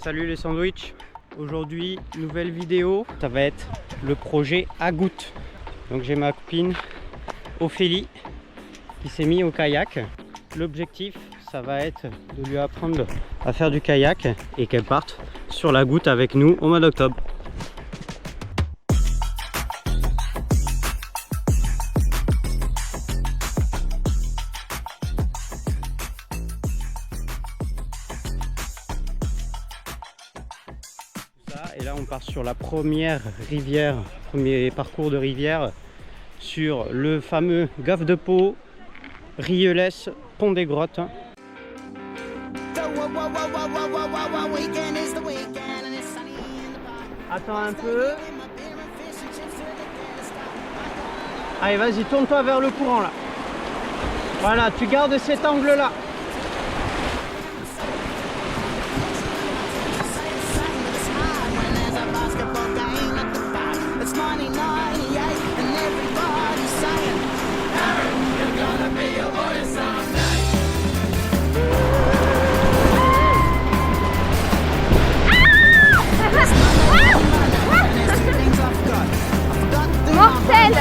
Salut les sandwichs. Aujourd'hui, nouvelle vidéo. Ça va être le projet à gouttes. Donc j'ai ma copine Ophélie qui s'est mise au kayak. L'objectif, ça va être de lui apprendre à faire du kayak et qu'elle parte sur la goutte avec nous au mois d'octobre. Et là on part sur la première rivière, premier parcours de rivière sur le fameux Gave de Pau, Rielès, Pont des Grottes. Attends un peu. Allez, vas-y, tourne-toi vers le courant là. Voilà, tu gardes cet angle là. Mortel!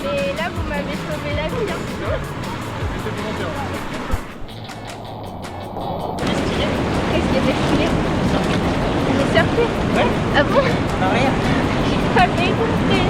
Et là, vous m'avez sauvé la vie. Qu'est-ce qu'il y avait stylé? On est surfé? Ouais. Ah bon? Rien. J'ai pas bien compris.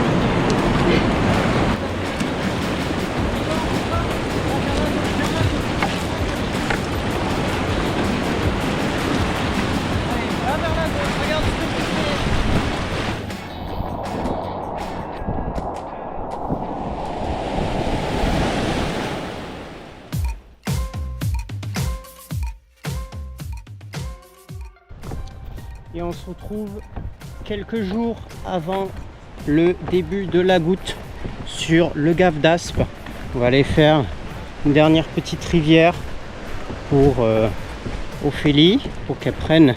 Et on se retrouve quelques jours avant le début de la goutte sur le Gave d'Aspe. On va aller faire une dernière petite rivière pour Ophélie, pour qu'elle prenne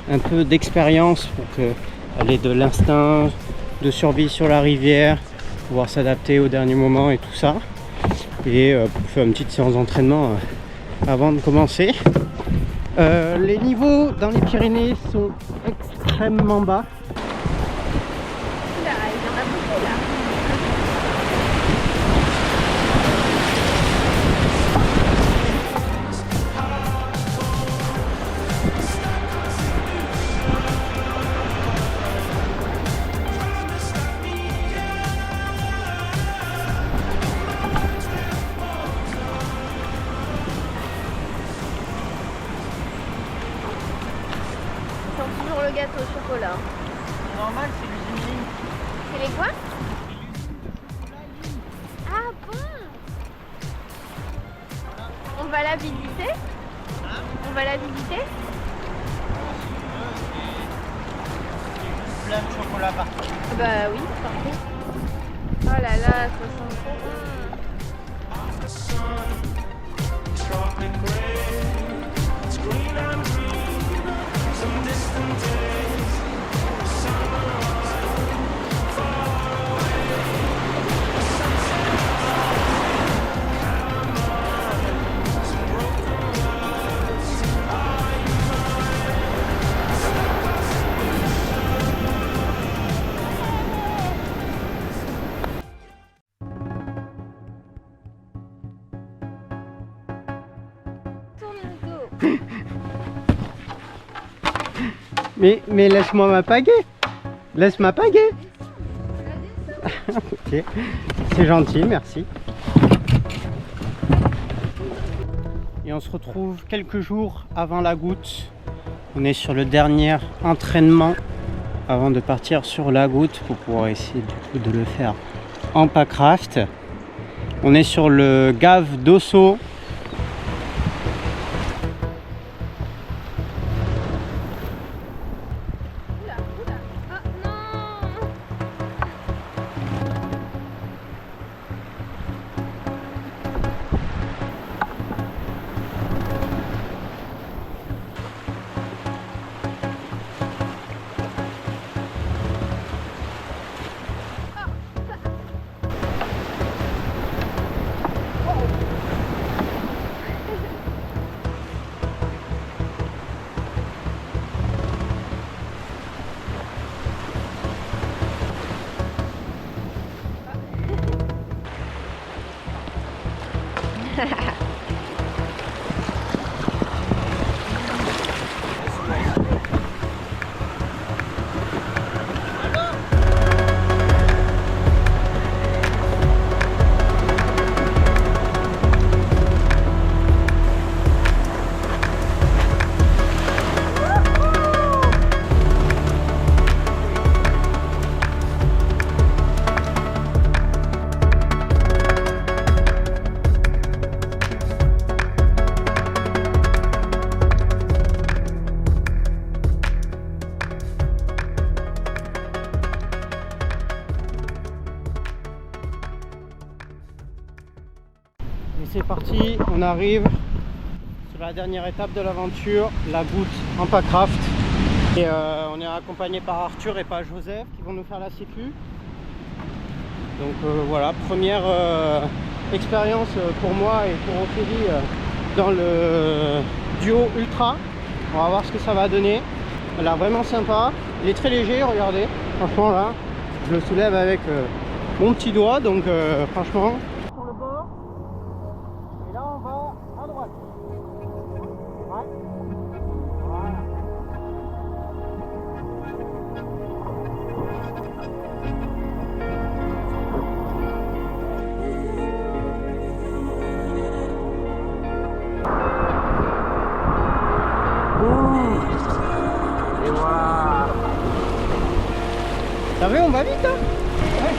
un peu d'expérience, pour qu'elle ait de l'instinct de survie sur la rivière, pouvoir s'adapter au dernier moment et tout ça. Et pour faire une petite séance d'entraînement avant de commencer. Les niveaux dans les Pyrénées sont extrêmement bas. Là, il y en a beaucoup là. Toujours le gâteau au chocolat. C'est normal, c'est l'usine. C'est les quoi? Ah bon? On va la visiter? On va la visiter? Plein de chocolat partout. Bah oui, parfait. Oh là là, ça sent trop bon. Mais laisse-moi ma pagaie. Laisse ma pagaie. Ok, c'est gentil, merci. Et on se retrouve quelques jours avant la goutte. On est sur le dernier entraînement avant de partir sur la goutte pour pouvoir essayer du coup de le faire en packraft. On est sur le Gave d'Osso. Et c'est parti, on arrive sur la dernière étape de l'aventure, la goutte en packraft. Et on est accompagné par Arthur et par Joseph qui vont nous faire la sécu. Donc voilà, première expérience pour moi et pour Ophélie dans le duo ultra. On va voir ce que ça va donner. Elle a l'air vraiment sympa. Il est très léger, regardez. Franchement là, je le soulève avec mon petit doigt, donc franchement. Sur le bord. Et là on va à droite. Ouais. Voilà. Et voilà. T'as vu, on va vite hein. Ouais.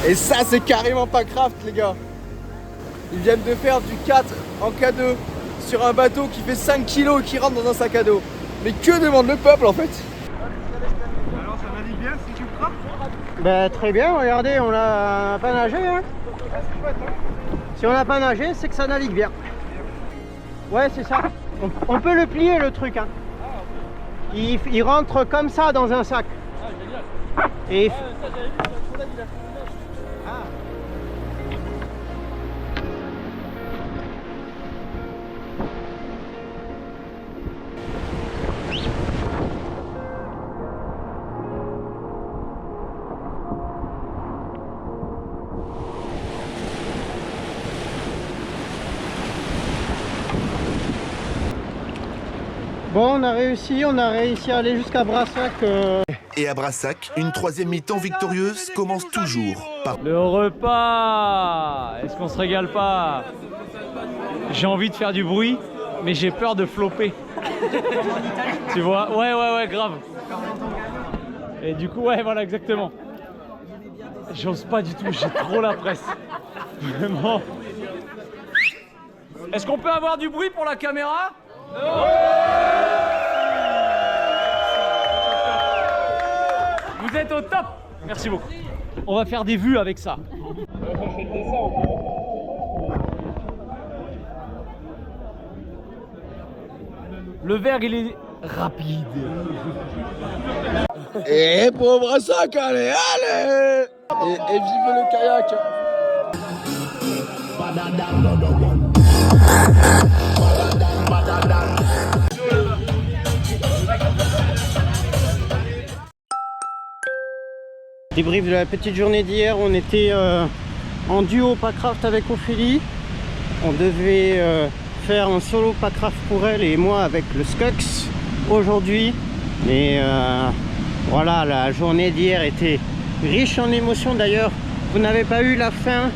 Et ça c'est carrément pas craft les gars. Ils viennent de faire du 4 en K2 sur un bateau qui fait 5 kilos et qui rentre dans un sac à dos. Mais que demande le peuple en fait? Alors ça navigue bien si tu me frappes? Bah très bien, regardez, on n'a pas nagé hein. Si on n'a pas nagé, c'est que ça navigue bien. Ouais c'est ça. On peut le plier le truc hein. Il rentre comme ça dans un sac. Ah génial. Et Ça j'avais vu, il a fait bon, on a réussi à aller jusqu'à Brassac. Et à Brassac, une troisième mi-temps victorieuse commence toujours par le repas. Est-ce qu'on se régale pas? J'ai envie de faire du bruit, mais j'ai peur de flopper. Tu vois? Ouais, grave. Et du coup, ouais, voilà, exactement. J'ose pas du tout, j'ai trop la presse. Vraiment. Est-ce qu'on peut avoir du bruit pour la caméra? Vous êtes au top. Merci beaucoup. On va faire des vues avec ça. Le verre, il est rapide. Et pour Brassac, allez, allez. Et vive le kayak. Débrief de la petite journée d'hier, on était en duo Packraft avec Ophélie. On devait faire un solo Packraft pour elle et moi avec le Skux aujourd'hui. Mais voilà, la journée d'hier était riche en émotions. D'ailleurs, vous n'avez pas eu la fin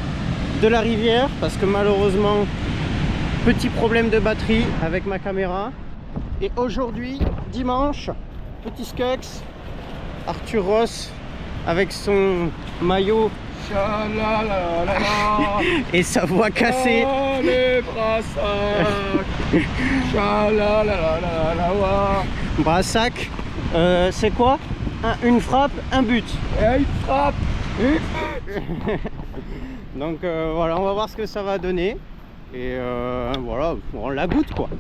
de la rivière parce que malheureusement, petit problème de batterie avec ma caméra. Et aujourd'hui, dimanche, petit Skux, Arthur Ross avec son maillot et sa voix cassée. Allez, Brassac. Brassac, c'est quoi? Une frappe, un but. Et il frappe. Donc voilà, on va voir ce que ça va donner. Et voilà, on la goûte quoi.